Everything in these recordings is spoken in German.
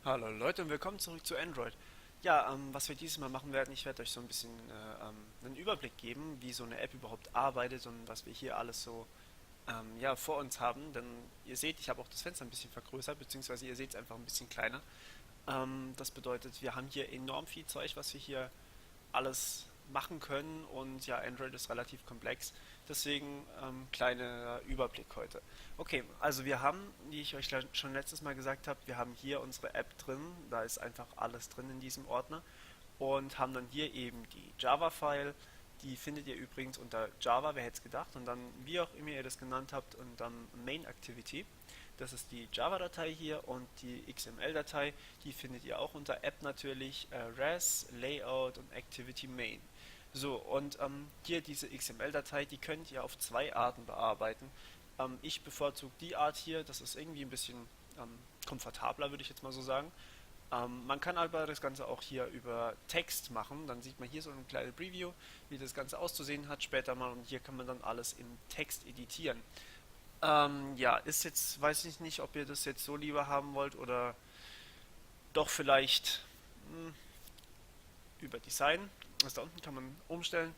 Hallo Leute und willkommen zurück zu Android. Ja, was wir dieses Mal machen werden, ich werde euch so ein bisschen einen Überblick geben, wie so eine App überhaupt arbeitet und was wir hier alles so ja, vor uns haben. Denn ihr seht, ich habe auch das Fenster ein bisschen vergrößert, beziehungsweise ihr seht es einfach ein bisschen kleiner. Das bedeutet, wir haben hier enorm viel Zeug, was wir hier alles machen können und ja, Android ist relativ komplex. Deswegen kleiner Überblick heute. Okay, also wir haben, wie ich euch schon letztes Mal gesagt habe, wir haben hier unsere App drin, da ist einfach alles drin in diesem Ordner und haben dann hier eben die Java-File, die findet ihr übrigens unter Java, wer hätte es gedacht, und dann wie auch immer ihr das genannt habt und dann Main Activity. Das ist die Java-Datei hier und die XML-Datei, die findet ihr auch unter App natürlich, Res, Layout und Activity Main. So, und hier diese XML-Datei, die könnt ihr auf zwei Arten bearbeiten. Ich bevorzuge die Art hier, das ist irgendwie ein bisschen komfortabler, würde ich jetzt mal so sagen. Man kann aber das Ganze auch hier über Text machen. Dann sieht man hier so eine kleine Preview, wie das Ganze auszusehen hat später mal. Und hier kann man dann alles im Text editieren. Ja, ist jetzt, weiß ich nicht, ob ihr das jetzt so lieber haben wollt oder doch vielleicht über Design. Also da unten kann man umstellen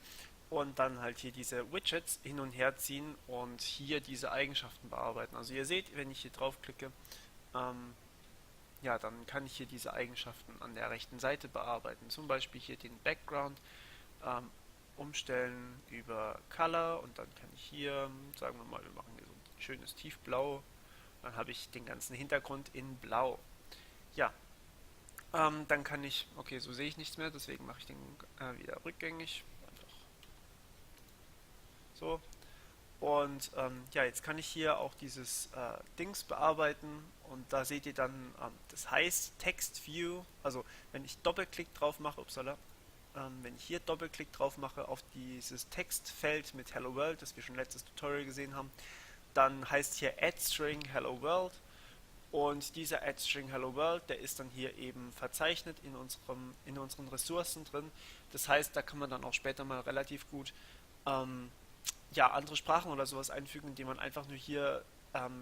und dann halt hier diese Widgets hin und her ziehen und hier diese Eigenschaften bearbeiten. Also ihr seht, wenn ich hier draufklicke, ähm, ja, dann kann ich hier diese Eigenschaften an der rechten Seite bearbeiten. Zum Beispiel hier den Background ähm, umstellen über Color und dann kann ich hier, sagen wir mal, wir machen hier so ein schönes Tiefblau. Dann habe ich den ganzen Hintergrund in Blau. Ja, dann kann ich, okay, so sehe ich nichts mehr, deswegen mache ich den wieder rückgängig. Einfach so. Und ja, jetzt kann ich hier auch dieses Dings bearbeiten und da seht ihr dann, das heißt Text View, also wenn ich Doppelklick drauf mache, upsala, wenn ich hier Doppelklick drauf mache auf dieses Textfeld mit Hello World, das wir schon letztes Tutorial gesehen haben, dann heißt hier Add String Hello World und dieser Add String Hello World, der ist dann hier eben verzeichnet in unseren Ressourcen drin. Das heißt, da kann man dann auch später mal relativ gut ähm, ja, andere Sprachen oder sowas einfügen, indem man einfach nur hier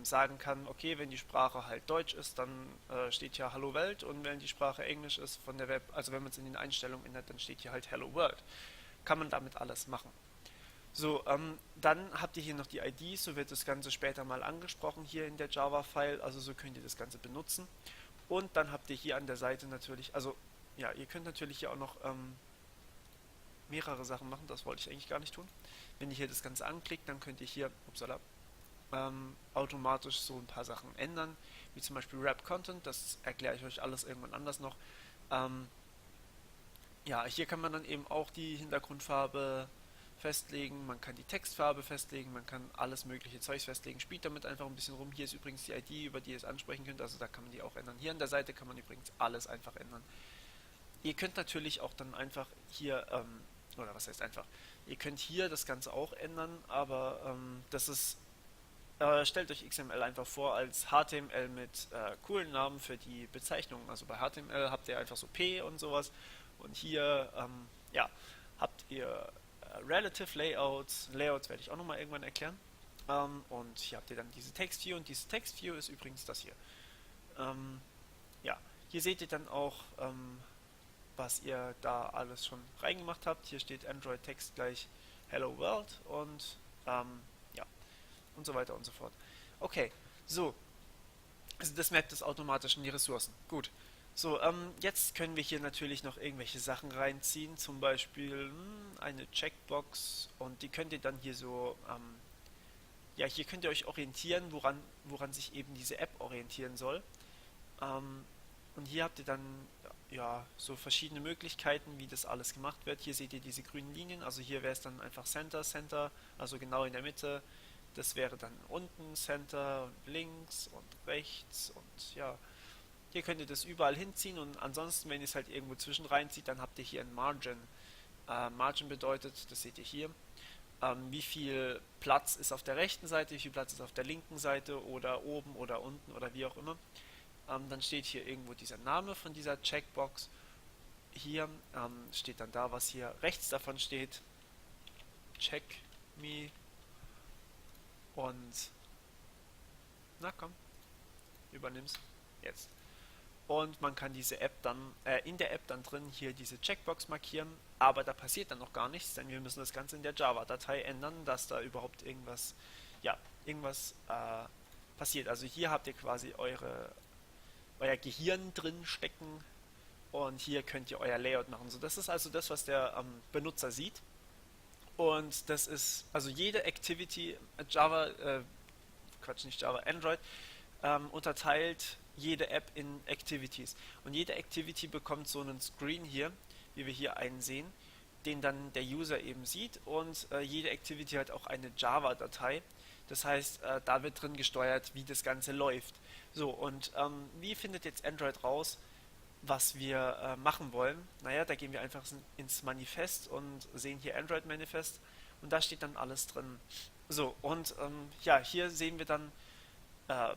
sagen kann, okay, wenn die Sprache halt Deutsch ist, dann steht hier Hallo Welt und wenn die Sprache Englisch ist von der Web, also wenn man es in den Einstellungen ändert, dann steht hier halt Hello World. Kann man damit alles machen. So, dann habt ihr hier noch die ID, so wird das Ganze später mal angesprochen hier in der Java-File, also so könnt ihr das Ganze benutzen. Und dann habt ihr hier an der Seite natürlich, also ja, ihr könnt natürlich hier auch noch mehrere Sachen machen, das wollte ich eigentlich gar nicht tun. Wenn ihr hier das Ganze anklickt, dann könnt ihr hier, upsala, automatisch so ein paar Sachen ändern, wie zum Beispiel Wrap Content, das erkläre ich euch alles irgendwann anders noch. Ähm, ja, hier kann man dann eben auch die Hintergrundfarbe festlegen, man kann die Textfarbe festlegen, man kann alles mögliche Zeugs festlegen, spielt damit einfach ein bisschen rum. Hier ist übrigens die ID, über die ihr es ansprechen könnt, also da kann man die auch ändern. Hier an der Seite kann man übrigens alles einfach ändern. Ihr könnt natürlich auch dann einfach hier, oder was heißt einfach, ihr könnt hier das Ganze auch ändern, aber das ist, stellt euch XML einfach vor als HTML mit coolen Namen für die Bezeichnungen. Also bei HTML habt ihr einfach so P und sowas und hier, ja, habt ihr Relative Layouts. Layouts werde ich auch nochmal irgendwann erklären. Und hier habt ihr dann diese Text View und dieses Text View ist übrigens das hier. Ähm, ja, hier seht ihr dann auch was ihr da alles schon reingemacht habt. Hier steht Android Text gleich Hello World und ja, und so weiter und so fort. Okay, so, also das mappt es automatisch in die Ressourcen. Gut. So, jetzt können wir hier natürlich noch irgendwelche Sachen reinziehen, zum Beispiel eine Checkbox und die könnt ihr dann hier so, ja, hier könnt ihr euch orientieren, woran sich eben diese App orientieren soll. Ähm, und hier habt ihr dann ja so verschiedene Möglichkeiten, wie das alles gemacht wird. Hier seht ihr diese grünen Linien, also hier wäre es dann einfach Center, Center, also genau in der Mitte. Das wäre dann unten Center und links und rechts und ja, hier könnt ihr das überall hinziehen und ansonsten, wenn ihr es halt irgendwo zwischen reinzieht, dann habt ihr hier ein Margin. Margin bedeutet, das seht ihr hier, wie viel Platz ist auf der rechten Seite, wie viel Platz ist auf der linken Seite oder oben oder unten oder wie auch immer. Dann steht hier irgendwo dieser Name von dieser Checkbox. Hier steht dann da, was hier rechts davon steht. Check me und na komm, übernimm's jetzt. und man kann diese App dann, in der App dann drin hier diese Checkbox markieren, aber da passiert dann noch gar nichts, denn wir müssen das Ganze in der Java-Datei ändern, dass da überhaupt irgendwas, ja, irgendwas passiert. Also hier habt ihr quasi euer Gehirn drin stecken und hier könnt ihr euer Layout machen. So, das ist also das, was der Benutzer sieht. Und das ist, also jede Activity, Quatsch, nicht Java, Android, unterteilt jede App in Activities. Und jede Activity bekommt so einen Screen hier, wie wir hier einsehen, den dann der User eben sieht. Und jede Activity hat auch eine Java-Datei. Das heißt, da wird drin gesteuert, wie das Ganze läuft. So, und wie findet jetzt Android raus, was wir machen wollen? Naja, da gehen wir einfach ins Manifest und sehen hier Android Manifest und da steht dann alles drin. So, und ja, hier sehen wir dann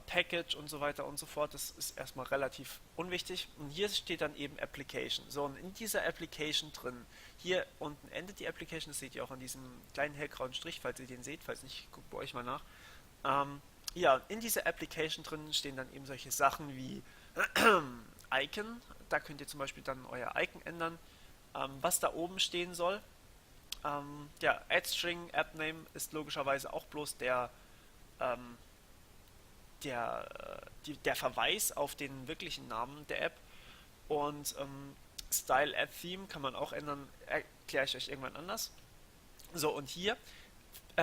Package und so weiter und so fort. Das ist erstmal relativ unwichtig. Und hier steht dann eben Application. So, und in dieser Application drin, hier unten endet die Application, das seht ihr auch an diesem kleinen hellgrauen Strich, falls ihr den seht, falls nicht, guckt bei euch mal nach. Ja, in dieser Application drin stehen dann eben solche Sachen wie Icon. Da könnt ihr zum Beispiel dann euer Icon ändern. Was da oben stehen soll, ja, AddString, AppName ist logischerweise auch bloß ähm, der Verweis auf den wirklichen Namen der App. Und Style App Theme kann man auch ändern, erkläre ich euch irgendwann anders. So, und hier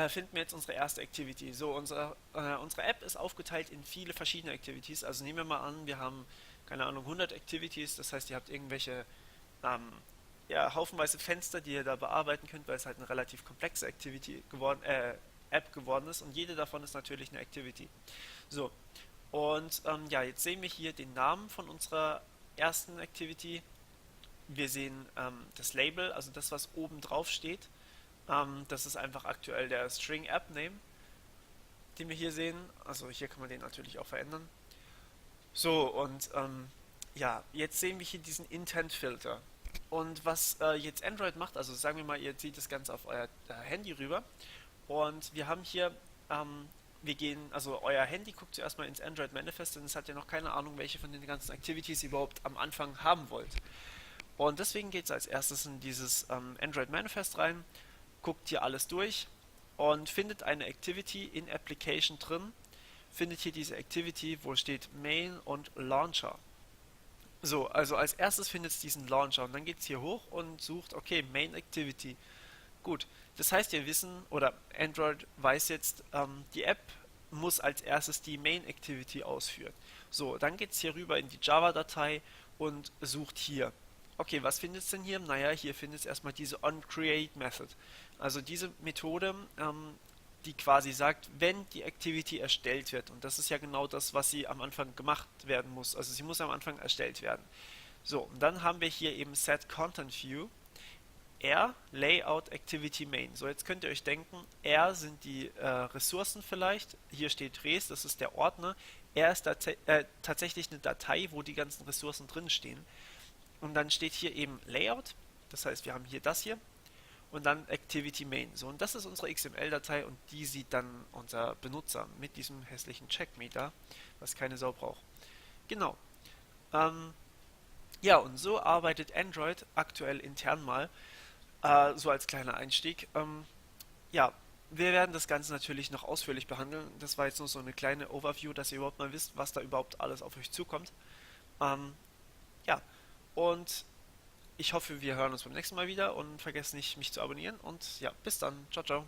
finden wir jetzt unsere erste Activity. So, unsere App ist aufgeteilt in viele verschiedene Activities. Also nehmen wir mal an, wir haben, keine Ahnung, 100 Activities. Das heißt, ihr habt irgendwelche ähm, ja, haufenweise Fenster, die ihr da bearbeiten könnt, weil es halt eine relativ komplexe App geworden ist. Und jede davon ist natürlich eine Activity. So, und ja, jetzt sehen wir hier den Namen von unserer ersten Activity. Wir sehen das Label, also das, was oben drauf steht. Das ist einfach aktuell der String App Name, den wir hier sehen. Also hier kann man den natürlich auch verändern. So, und ja, jetzt sehen wir hier diesen Intent Filter. Und was jetzt Android macht, also sagen wir mal, ihr zieht das Ganze auf euer Handy rüber und wir haben hier, wir gehen, also euer Handy guckt zuerst mal ins Android Manifest, denn es hat ja noch keine Ahnung, welche von den ganzen Activities ihr überhaupt am Anfang haben wollt. Und deswegen geht es als erstes in dieses Android Manifest rein, guckt hier alles durch und findet eine Activity in Application drin, findet hier diese Activity, wo steht Main und Launcher. So, also als erstes findet es diesen Launcher und dann geht es hier hoch und sucht, okay, Main Activity. Gut, das heißt, wir wissen, oder Android weiß jetzt, die App muss als erstes die Main Activity ausführen. So, dann geht es hier rüber in die Java-Datei und sucht hier. Okay, was findet es denn hier? Naja, hier findet es erstmal diese onCreate-Method. Also diese Methode, die quasi sagt, wenn die Activity erstellt wird. Und das ist ja genau das, was sie am Anfang gemacht werden muss. Also sie muss am Anfang erstellt werden. So, und dann haben wir hier eben Set Content View. R, Layout, Activity Main. So, jetzt könnt ihr euch denken, R sind die Ressourcen vielleicht. Hier steht Res, das ist der Ordner. R ist tatsächlich eine Datei, wo die ganzen Ressourcen drin stehen. Und dann steht hier eben Layout. Das heißt, wir haben hier das hier. Und dann Activity Main. So, und das ist unsere XML-Datei und die sieht dann unser Benutzer mit diesem hässlichen Checkmeter, was keine Sau braucht. Genau. Ähm, ja, und so arbeitet Android aktuell intern mal. So als kleiner Einstieg. Ja, wir werden das Ganze natürlich noch ausführlich behandeln. Das war jetzt nur so eine kleine Overview, dass ihr überhaupt mal wisst, was da überhaupt alles auf euch zukommt. Ähm, ja, und ich hoffe, wir hören uns beim nächsten Mal wieder und vergesst nicht, mich zu abonnieren. Und ja, bis dann. Ciao, ciao.